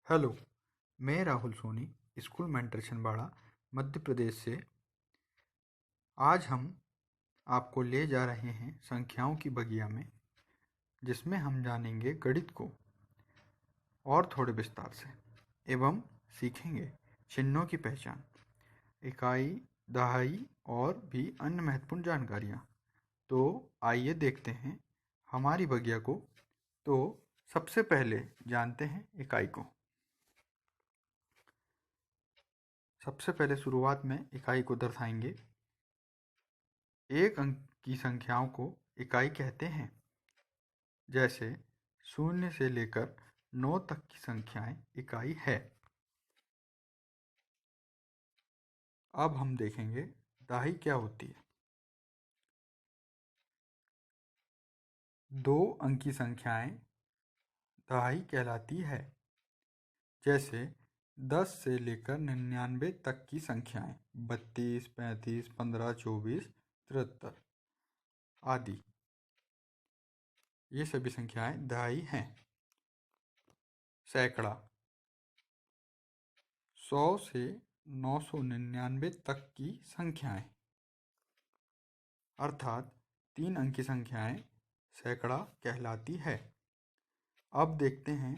Hello, मैं Rahul Soni school mentor Chhindwara Madhya Pradesh से। आज हम आपको ले जा रहे हैं संख्याओं की बगिया में, जिसमें हम जानेंगे गणित को और थोड़े विस्तार से एवं सीखेंगे चिन्हों की पहचान, इकाई, दहाई और भी अन्य महत्वपूर्ण जानकारियाँ। तो आइए देखते हैं हमारी बगिया को। तो सबसे पहले जानते हैं इकाई को। सबसे पहले शुरुआत में इकाई को दर्शाएंगे। एक अंक की संख्याओं को इकाई कहते हैं। जैसे 0 से लेकर 9 तक की संख्याएं इकाई है। अब हम देखेंगे दहाई क्या होती है। 2 अंक की संख्याएं दहाई कहलाती है। जैसे 10 से लेकर 99 तक की संख्याएं 32, 35, 15, 24, 73 आदि, ये सभी संख्याएं दहाई हैं। सैकड़ा 100 से 999 तक की संख्याएं, अर्थात 3 अंक की संख्याएं सैकड़ा कहलाती है। अब देखते हैं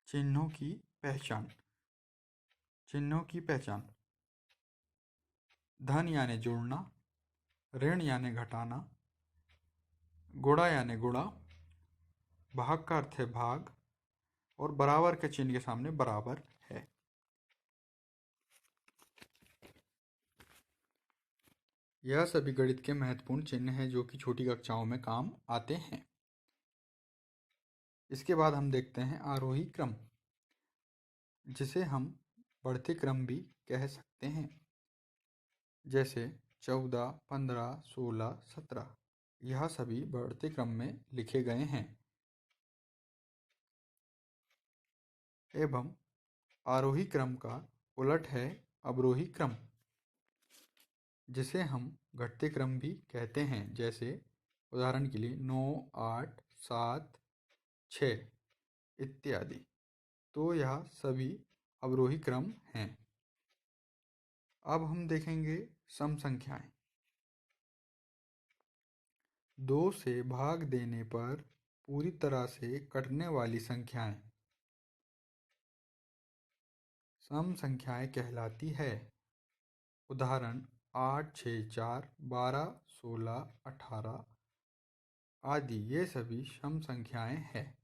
चिन्हों की पहचान। चिन्हों की पहचान: धन यानी जोड़ना, ऋण यानी घटाना, गुणा यानी गुणा, भाग का अर्थ है भाग, और बराबर के चिन्ह के सामने बराबर है। यह सभी गणित के महत्वपूर्ण चिन्ह हैं जो कि छोटी कक्षाओं में काम आते हैं। इसके बाद हम देखते हैं आरोही क्रम, जिसे हम बढ़ते क्रम भी कह सकते हैं। जैसे 14, 15, 16, 17, यह सभी बढ़ते क्रम में लिखे गए हैं। एवं आरोही क्रम का उलट है अवरोही क्रम, जिसे हम घटते क्रम भी कहते हैं। जैसे उदाहरण के लिए 9, 8, 7, 6 इत्यादि। तो यह सभी अवरोही क्रम हैं। अब हम देखेंगे सम संख्याएं। 2 से भाग देने पर पूरी तरह से कटने वाली संख्याएं सम संख्याएं कहलाती है। उदाहरण 8, 6, 4, 12, 16, 18 आदि, ये सभी सम संख्याएं हैं।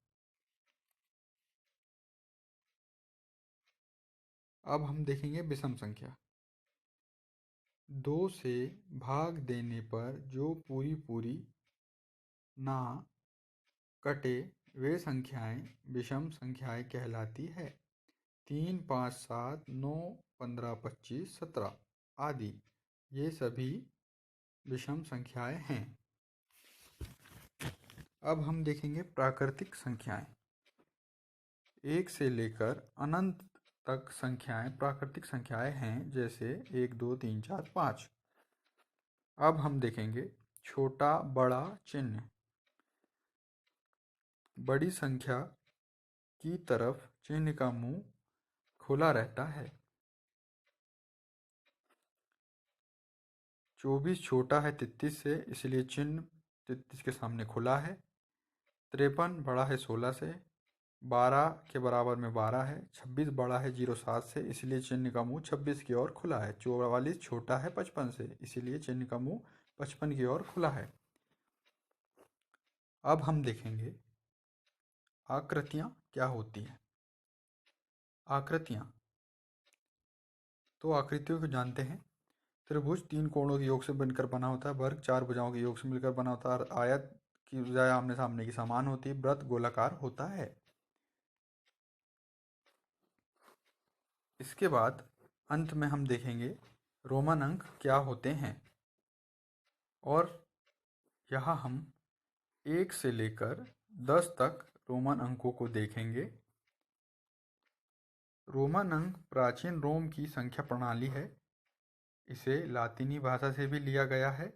अब हम देखेंगे विषम संख्या। 2 से भाग देने पर जो पूरी पूरी ना कटे वे संख्याएं विषम संख्याएं कहलाती है। 3, 5, 7, 9, 15, 25, 17 आदि, ये सभी विषम संख्याएं हैं। अब हम देखेंगे प्राकृतिक संख्याएं। 1 से लेकर अनंत तक संख्याएं प्राकृतिक संख्याएं हैं। जैसे 1, 2, 3, 4, 5। अब हम देखेंगे छोटा बड़ा चिन्ह। बड़ी संख्या की तरफ चिन्ह का मुंह खुला रहता है। 24 छोटा है 33 से, इसलिए चिन्ह 33 के सामने खुला है। 53 बड़ा है 16 से, 12 के बराबर में 12 है। 26 बड़ा है 07 से, इसलिए चिन्ह का मुंह 26 की ओर खुला है। 44 छोटा है 55 से, इसलिए चिन्ह का मुंह 55 की ओर खुला है। अब हम देखेंगे आकृतियां क्या होती हैं। आकृतियां, तो आकृतियों को जानते हैं। त्रिभुज 3 कोणों के योग से बनकर बना होता है। वर्ग 4 भुजाओं के योग से मिलकर बना होता है। आयत की भुजाएं आमने सामने की समान होती है। वृत्त गोलाकार होता है। इसके बाद अंत में हम देखेंगे रोमन अंक क्या होते हैं, और यहाँ हम 1 से लेकर 10 तक रोमन अंकों को देखेंगे। रोमन अंक प्राचीन रोम की संख्या प्रणाली है। इसे लातीनी भाषा से भी लिया गया है,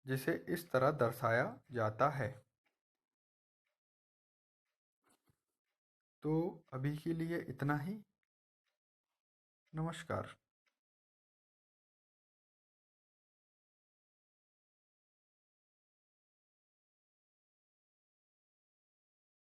जिसे इस तरह दर्शाया जाता है। तो अभी के लिए इतना ही। नमस्कार।